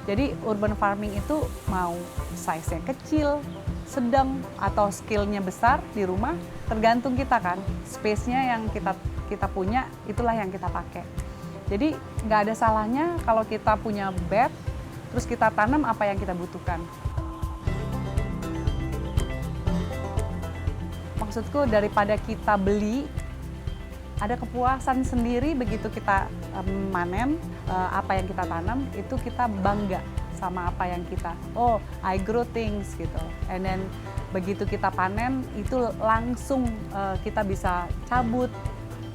Jadi urban farming itu mau size-nya kecil, sedang, atau skill-nya besar di rumah, tergantung kita kan. Space-nya yang kita punya, itulah yang kita pakai. Jadi nggak ada salahnya kalau kita punya bed, terus kita tanam apa yang kita butuhkan. Maksudku daripada kita beli, ada kepuasan sendiri begitu kita manen apa yang kita tanam, itu kita bangga sama apa yang kita, oh I grow things gitu. And then begitu kita panen, itu langsung kita bisa cabut,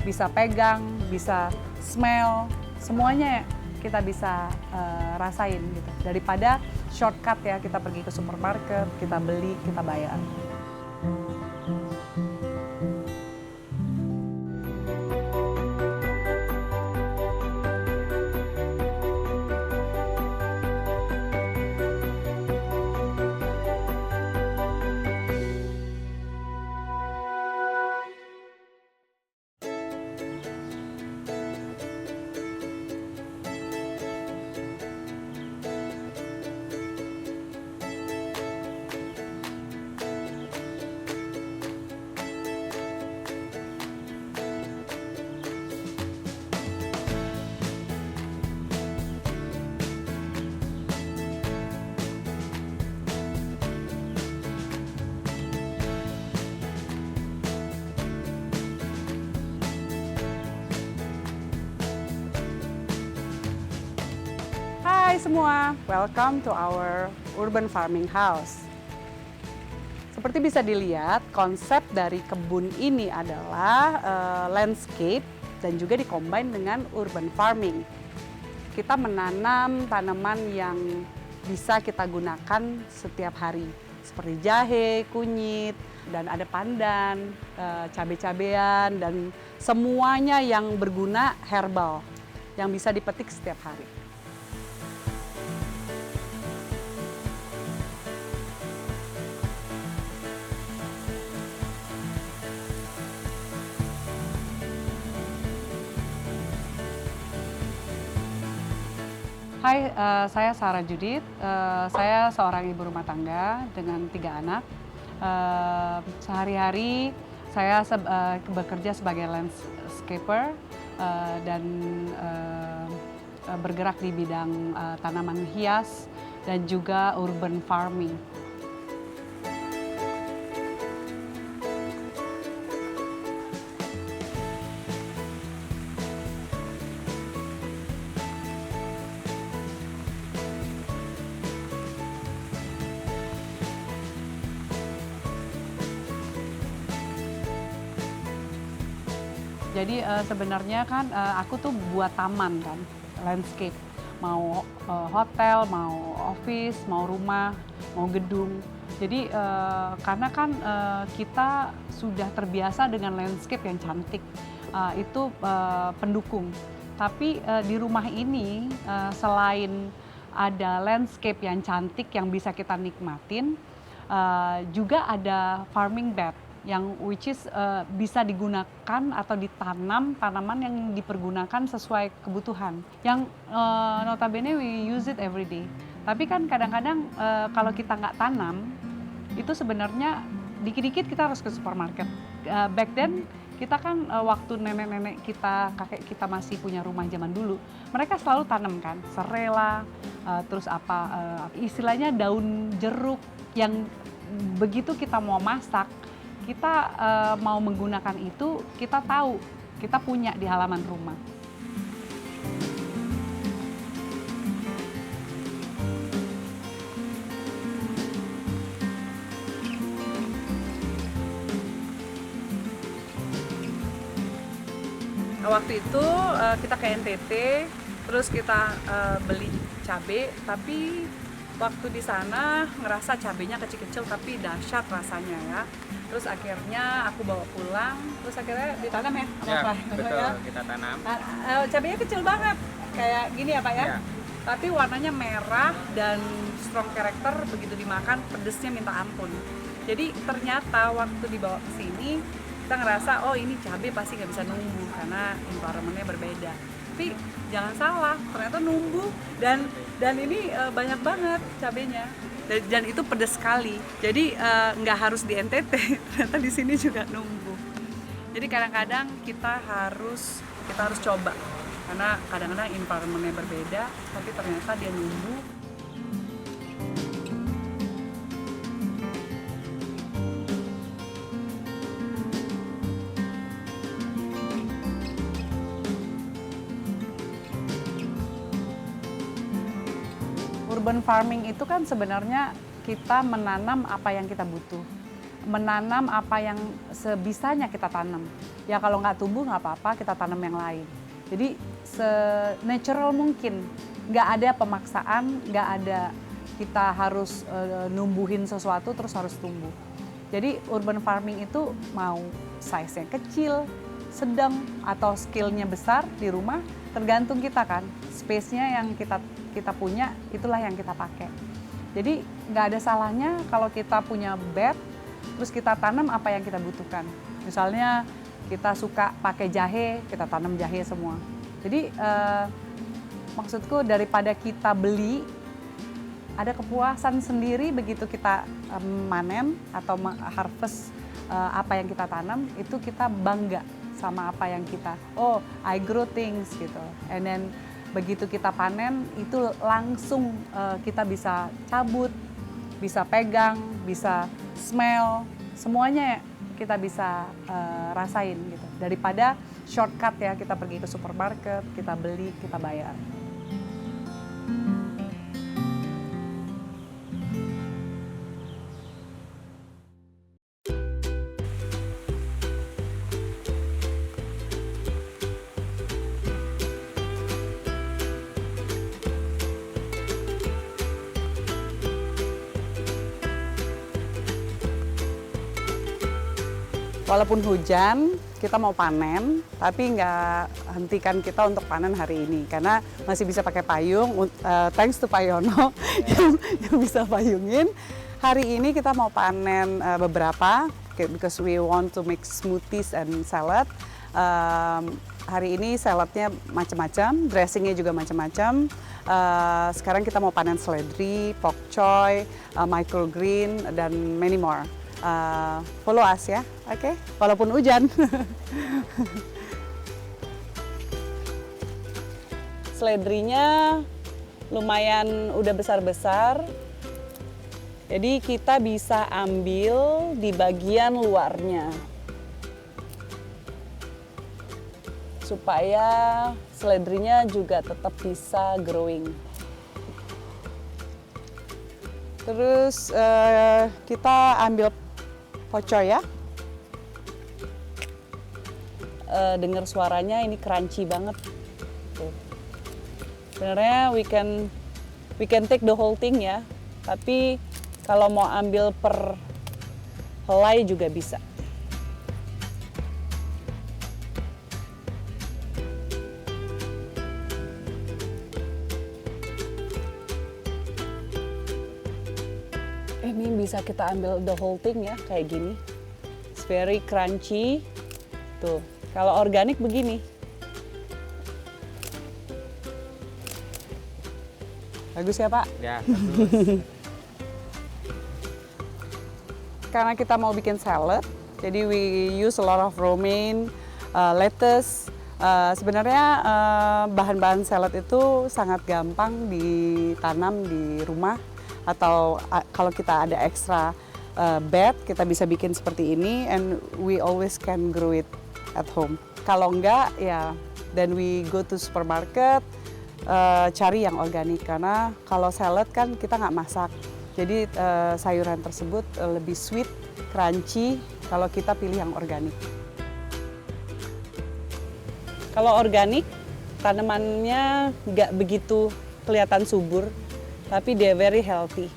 bisa pegang, bisa smell, semuanya kita bisa rasain gitu. Daripada shortcut ya, kita pergi ke supermarket, kita beli, kita bayar. Hai semua, welcome to our urban farming house. Seperti bisa dilihat, konsep dari kebun ini adalah landscape dan juga dikombin dengan urban farming. Kita menanam tanaman yang bisa kita gunakan setiap hari, seperti jahe, kunyit, dan ada pandan, cabai-cabean, dan semuanya yang berguna herbal yang bisa dipetik setiap hari. Hai, saya Sarah Judith. Saya seorang ibu rumah tangga dengan 3 anak. Sehari-hari saya bekerja sebagai landscaper dan bergerak di bidang tanaman hias dan juga urban farming. Jadi sebenarnya kan aku tuh buat taman kan, landscape. Mau hotel, mau office, mau rumah, mau gedung. Jadi karena kan kita sudah terbiasa dengan landscape yang cantik, itu pendukung. Tapi di rumah ini selain ada landscape yang cantik yang bisa kita nikmatin, juga ada farming bed yang which is bisa digunakan atau ditanam tanaman yang dipergunakan sesuai kebutuhan. Yang notabene we use it every day. Tapi kan kadang-kadang kalau kita nggak tanam, itu sebenarnya dikit-dikit kita harus ke supermarket. Back then kita kan waktu nenek-nenek kita, kakek kita masih punya rumah zaman dulu, mereka selalu tanam kan, serai lah, terus istilahnya daun jeruk yang begitu kita mau masak, kita mau menggunakan itu, kita tahu, kita punya di halaman rumah. Waktu itu kita ke NTT, terus kita beli cabai, tapi waktu di sana ngerasa cabenya kecil-kecil tapi dahsyat rasanya ya. Terus akhirnya aku bawa pulang, terus akhirnya ditanam ya? Ya, betul, ya? Kita tanam. Cabenya kecil banget, kayak gini ya Pak ya? Tapi warnanya merah dan strong character, begitu dimakan pedesnya minta ampun. Jadi ternyata waktu dibawa ke sini, kita ngerasa oh ini cabai pasti nggak bisa numbuh karena environment-nya berbeda. Tapi jangan salah, ternyata numbuh dan ini banyak banget cabenya. Dan itu pedas sekali. Jadi nggak harus di NTT, ternyata di sini juga numbuh. Jadi kadang-kadang kita harus coba karena kadang-kadang environment-nya berbeda, tapi ternyata dia numbuh. Urban farming itu kan sebenarnya kita menanam apa yang kita butuh, menanam apa yang sebisanya kita tanam. Ya kalau nggak tumbuh nggak apa-apa, kita tanam yang lain. Jadi se-natural mungkin, nggak ada pemaksaan, nggak ada kita harus numbuhin sesuatu terus harus tumbuh. Jadi urban farming itu mau size-nya kecil, sedang, atau skill-nya besar di rumah, tergantung kita kan. Space-nya yang kita punya, itulah yang kita pakai. Jadi nggak ada salahnya kalau kita punya bed, terus kita tanam apa yang kita butuhkan. Misalnya kita suka pakai jahe, kita tanam jahe semua. Jadi maksudku daripada kita beli, ada kepuasan sendiri begitu kita manen atau harvest apa yang kita tanam, itu kita bangga sama apa yang kita, oh I grow things gitu. And then begitu kita panen, itu langsung kita bisa cabut, bisa pegang, bisa smell, semuanya kita bisa rasain gitu. Daripada shortcut ya, kita pergi ke supermarket, kita beli, kita bayar. Walaupun hujan, kita mau panen, tapi nggak hentikan kita untuk panen hari ini. Karena masih bisa pakai payung, thanks to Pak Yono yang bisa payungin. Hari ini kita mau panen beberapa, because we want to make smoothies and salad. Hari ini saladnya macam-macam, dressingnya juga macam-macam. Sekarang kita mau panen seledri, pok choy, microgreen, dan many more. Follow us ya, oke? Walaupun hujan. Seledrinya lumayan udah besar-besar, jadi kita bisa ambil di bagian luarnya supaya seledrinya juga tetap bisa growing. Terus kita ambil pocoy ya. Dengar suaranya ini crunchy banget. Tuh. Sebenarnya we can take the whole thing ya. Tapi kalau mau ambil per helai juga bisa. Ini bisa kita ambil the whole thing ya, kayak gini. It's very crunchy. Tuh, kalau organik begini. Bagus ya Pak? Ya, bagus. Karena kita mau bikin salad, jadi we use a lot of romaine, lettuce. Sebenarnya bahan-bahan salad itu sangat gampang ditanam di rumah. Atau kalau kita ada extra bed, kita bisa bikin seperti ini, and we always can grow it at home. Kalau enggak, ya then we go to supermarket, cari yang organik. Karena kalau salad kan kita nggak masak, jadi sayuran tersebut lebih sweet, crunchy kalau kita pilih yang organik. Kalau organik, tanamannya nggak begitu kelihatan subur, tapi dia very healthy.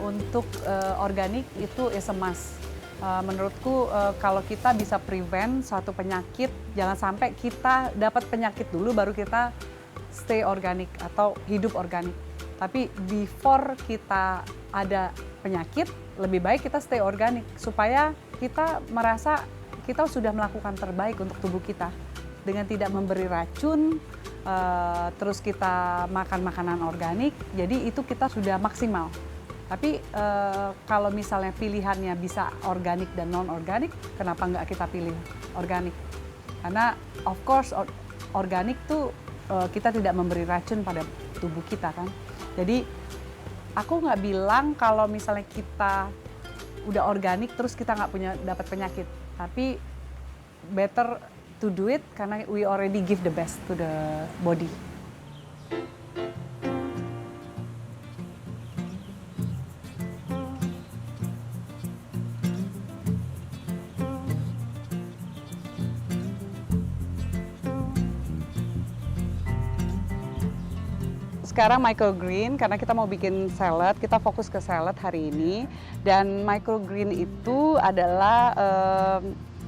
untuk organik itu is a must. Menurutku kalau kita bisa prevent suatu penyakit, jangan sampai kita dapat penyakit dulu baru kita stay organik atau hidup organik. Tapi before kita ada penyakit, lebih baik kita stay organik supaya kita merasa kita sudah melakukan terbaik untuk tubuh kita dengan tidak memberi racun. Terus kita makan makanan organik, jadi itu kita sudah maksimal. Tapi kalau misalnya pilihannya bisa organik dan non-organik, kenapa nggak kita pilih organik? Karena of course organik tuh kita tidak memberi racun pada tubuh kita kan. Jadi aku nggak bilang kalau misalnya kita udah organik terus kita nggak dapat penyakit, tapi better to do it karena we already give the best to the body. Sekarang microgreen karena kita mau bikin salad, kita fokus ke salad hari ini. Dan microgreen itu adalah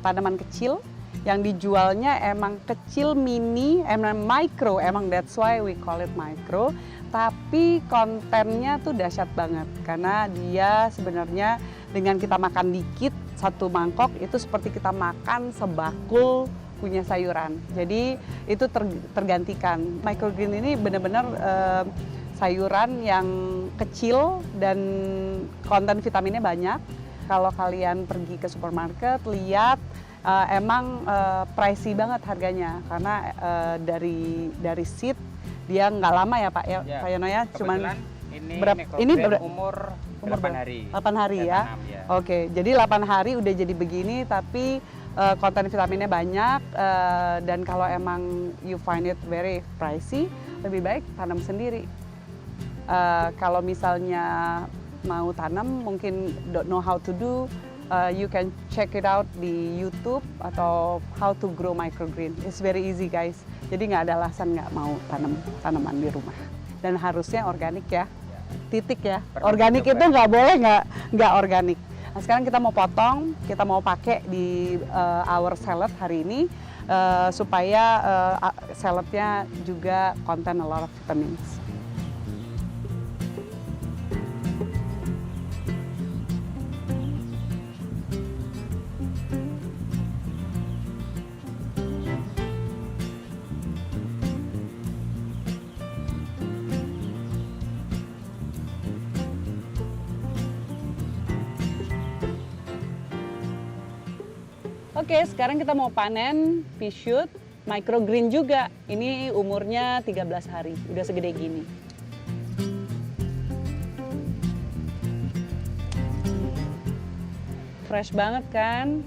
tanaman kecil yang dijualnya emang kecil, mini, emang micro, emang that's why we call it micro. Tapi kontennya tuh dahsyat banget karena dia sebenarnya dengan kita makan dikit satu mangkok itu seperti kita makan sebakul punya sayuran. Jadi itu tergantikan. Microgreen ini benar-benar sayuran yang kecil dan konten vitaminnya banyak. Kalau kalian pergi ke supermarket lihat emang pricey banget harganya karena dari seed dia nggak lama ya Pak ya, Pak Yono ya, cuman ini umur 8 hari. 8 hari ya. Oke, jadi 8 hari udah jadi begini tapi konten vitaminnya banyak dan kalau emang you find it very pricey, lebih baik tanam sendiri. Kalau misalnya mau tanam mungkin don't know how to do, you can check it out di YouTube atau how to grow microgreen. It's very easy guys. Jadi nggak ada alasan nggak mau tanam tanaman di rumah. Dan harusnya organik ya, titik ya. Organik itu nggak boleh nggak organik. Nah, sekarang kita mau potong, kita mau pakai di our salad hari ini supaya saladnya juga contain a lot of vitamins. Oke, sekarang kita mau panen pea shoot microgreen juga. Ini umurnya 13 hari, udah segede gini. Fresh banget kan?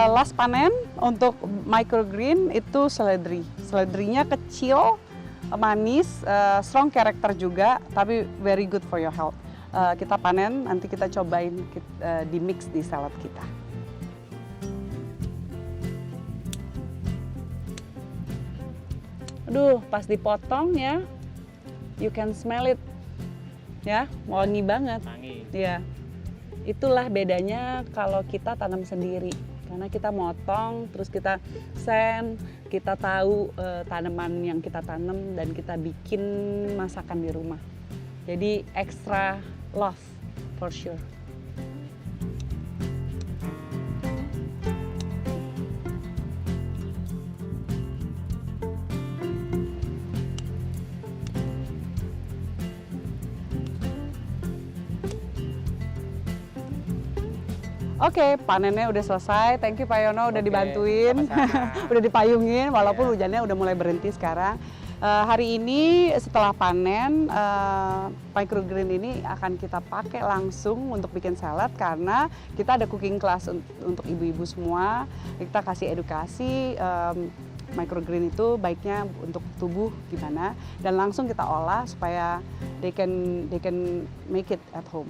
Last panen untuk microgreen itu seledri. Seledrinya kecil, manis, strong character juga, tapi very good for your health. Kita panen, nanti kita cobain di mix di salad kita. Aduh, pas dipotong ya, you can smell it, ya, wangi banget. Wangi. Ya, itulah bedanya kalau kita tanam sendiri. Karena kita motong, terus kita send, kita tahu tanaman yang kita tanam dan kita bikin masakan di rumah. Jadi extra love for sure. Oke, panennya udah selesai. Thank you Pak Yono udah dibantuin, udah dipayungin walaupun hujannya udah mulai berhenti sekarang. Hari ini setelah panen, microgreen ini akan kita pakai langsung untuk bikin salad karena kita ada cooking class untuk ibu-ibu semua. Kita kasih edukasi microgreen itu baiknya untuk tubuh gimana dan langsung kita olah supaya they can make it at home.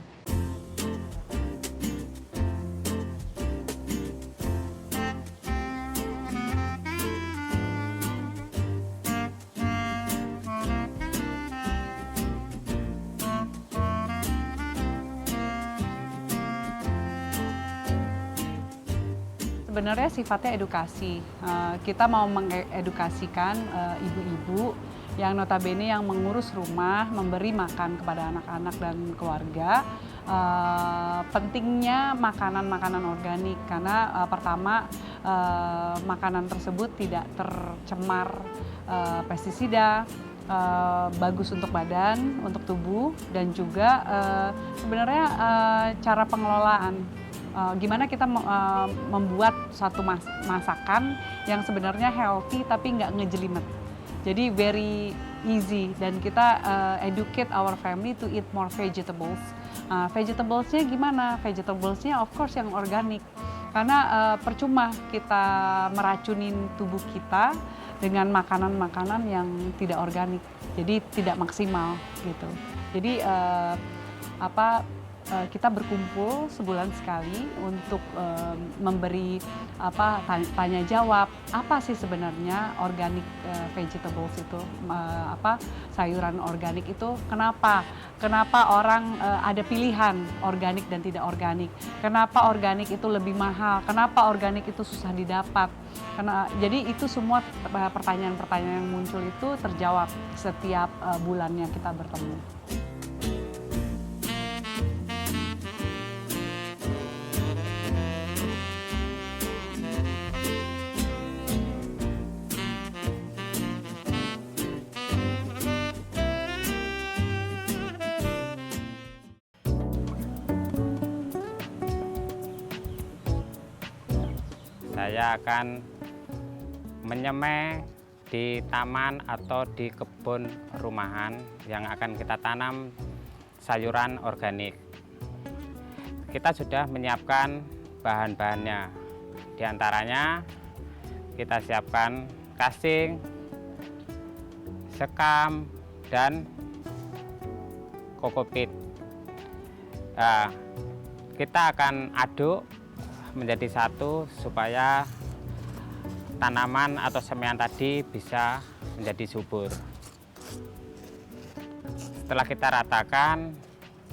sebenarnya sifatnya edukasi. Kita mau mengedukasikan ibu-ibu yang notabene yang mengurus rumah, memberi makan kepada anak-anak dan keluarga. Pentingnya makanan-makanan organik karena pertama makanan tersebut tidak tercemar pestisida, bagus untuk badan, untuk tubuh, dan juga sebenarnya cara pengelolaan. Gimana kita membuat suatu masakan yang sebenarnya healthy tapi nggak ngejelimet. Jadi very easy, dan kita educate our family to eat more vegetables. Vegetablesnya gimana? Vegetablesnya of course yang organik. Karena percuma kita meracunin tubuh kita dengan makanan-makanan yang tidak organik. Jadi tidak maksimal gitu. Jadi kita berkumpul sebulan sekali untuk memberi tanya jawab apa sih sebenarnya organic vegetables itu, sayuran organik itu kenapa orang ada pilihan organik dan tidak organik, kenapa organik itu lebih mahal, kenapa organik itu susah didapat. Jadi itu semua pertanyaan-pertanyaan yang muncul itu terjawab setiap bulannya kita bertemu. Saya akan menyemai di taman atau di kebun rumahan yang akan kita tanam sayuran organik. Kita sudah menyiapkan bahan-bahannya. Di antaranya kita siapkan kasing, sekam, dan kokopit. Kita akan aduk menjadi satu supaya tanaman atau semaian tadi bisa menjadi subur. Setelah kita ratakan,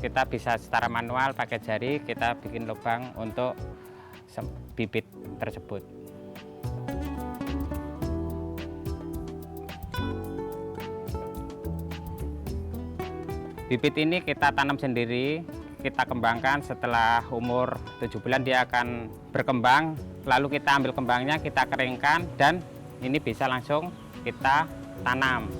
kita bisa secara manual pakai jari kita bikin lubang untuk bibit tersebut. Bibit ini kita tanam sendiri, kita kembangkan. Setelah umur 7 bulan dia akan berkembang, lalu kita ambil kembangnya, kita keringkan, dan ini bisa langsung kita tanam.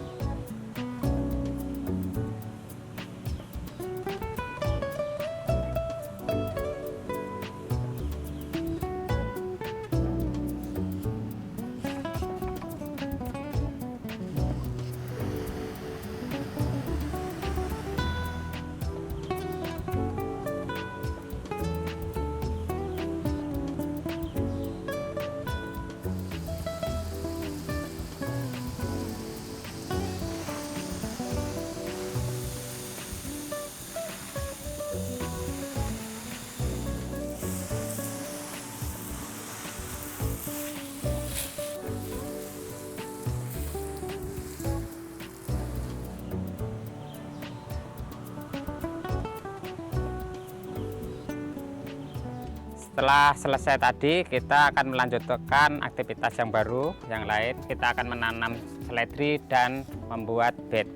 Setelah selesai tadi, kita akan melanjutkan aktivitas yang baru, yang lain. Kita akan menanam seledri dan membuat bed.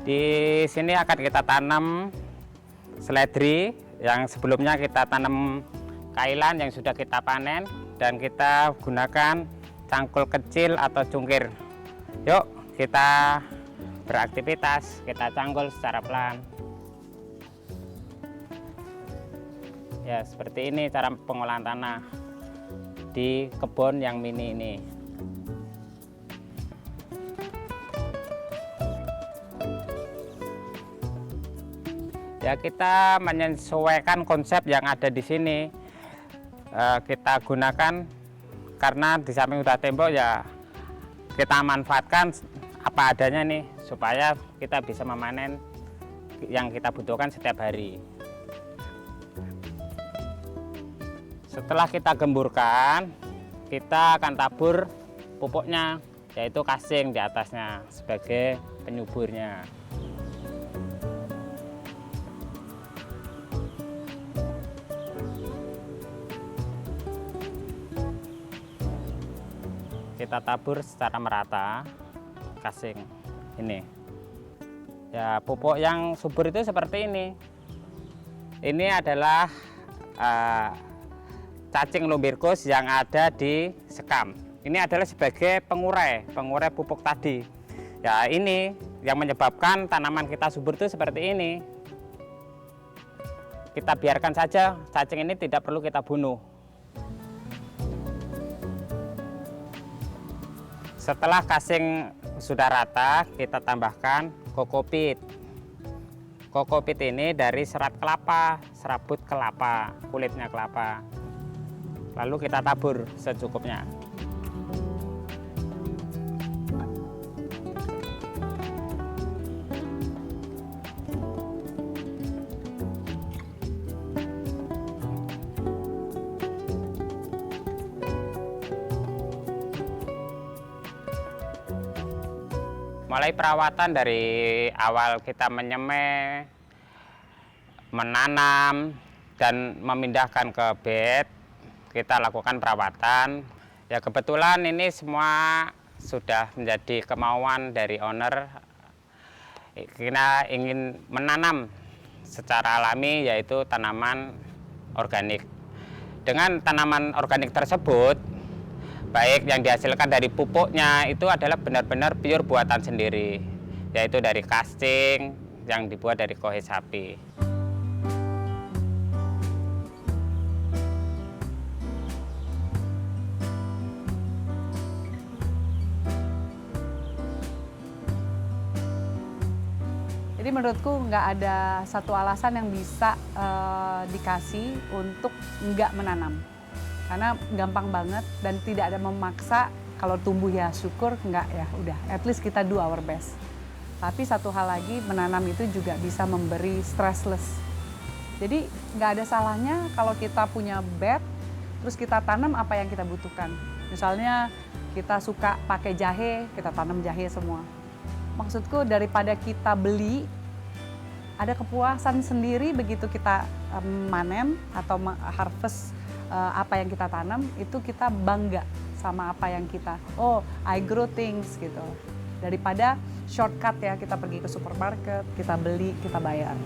Di sini akan kita tanam seledri yang sebelumnya kita tanam kailan yang sudah kita panen, dan kita gunakan cangkul kecil atau cungkir. Yuk kita beraktivitas, kita cangkul secara pelan. Ya, seperti ini cara pengolahan tanah di kebun yang mini ini. Ya, kita menyesuaikan konsep yang ada di sini. Kita gunakan karena di samping udah tembok, ya kita manfaatkan apa adanya nih supaya kita bisa memanen yang kita butuhkan setiap hari. Setelah kita gemburkan, kita akan tabur pupuknya, yaitu kasing di atasnya sebagai penyuburnya. Kita tabur secara merata kasing ini. Ya, pupuk yang subur itu seperti ini. Ini adalah cacing lumbirkus yang ada di sekam. Ini adalah sebagai pengurai pupuk tadi. Ya, ini yang menyebabkan tanaman kita subur itu seperti ini. Kita biarkan saja, cacing ini tidak perlu kita bunuh. Setelah kasing sudah rata, kita tambahkan kokopit. Kokopit ini dari serat kelapa, serabut kelapa, kulitnya kelapa. Lalu kita tabur secukupnya. Mulai perawatan dari awal kita menyemai, menanam, dan memindahkan ke bed, kita lakukan perawatan. Ya, kebetulan ini semua sudah menjadi kemauan dari owner. Kita ingin menanam secara alami, yaitu tanaman organik. Dengan tanaman organik tersebut, baik yang dihasilkan dari pupuknya itu adalah benar-benar pure buatan sendiri, yaitu dari kasing yang dibuat dari kohe sapi. Jadi menurutku nggak ada satu alasan yang bisa dikasih untuk nggak menanam. Karena gampang banget dan tidak ada memaksa. Kalau tumbuh ya syukur, enggak ya udah, at least kita do our best. Tapi satu hal lagi, menanam itu juga bisa memberi stressless. Jadi nggak ada salahnya kalau kita punya bed, terus kita tanam apa yang kita butuhkan. Misalnya kita suka pakai jahe, kita tanam jahe semua. Maksudku daripada kita beli, ada kepuasan sendiri begitu kita manen atau harvest apa yang kita tanam, itu kita bangga sama apa yang kita, oh I grow things gitu. Daripada shortcut ya, kita pergi ke supermarket, kita beli, kita bayar.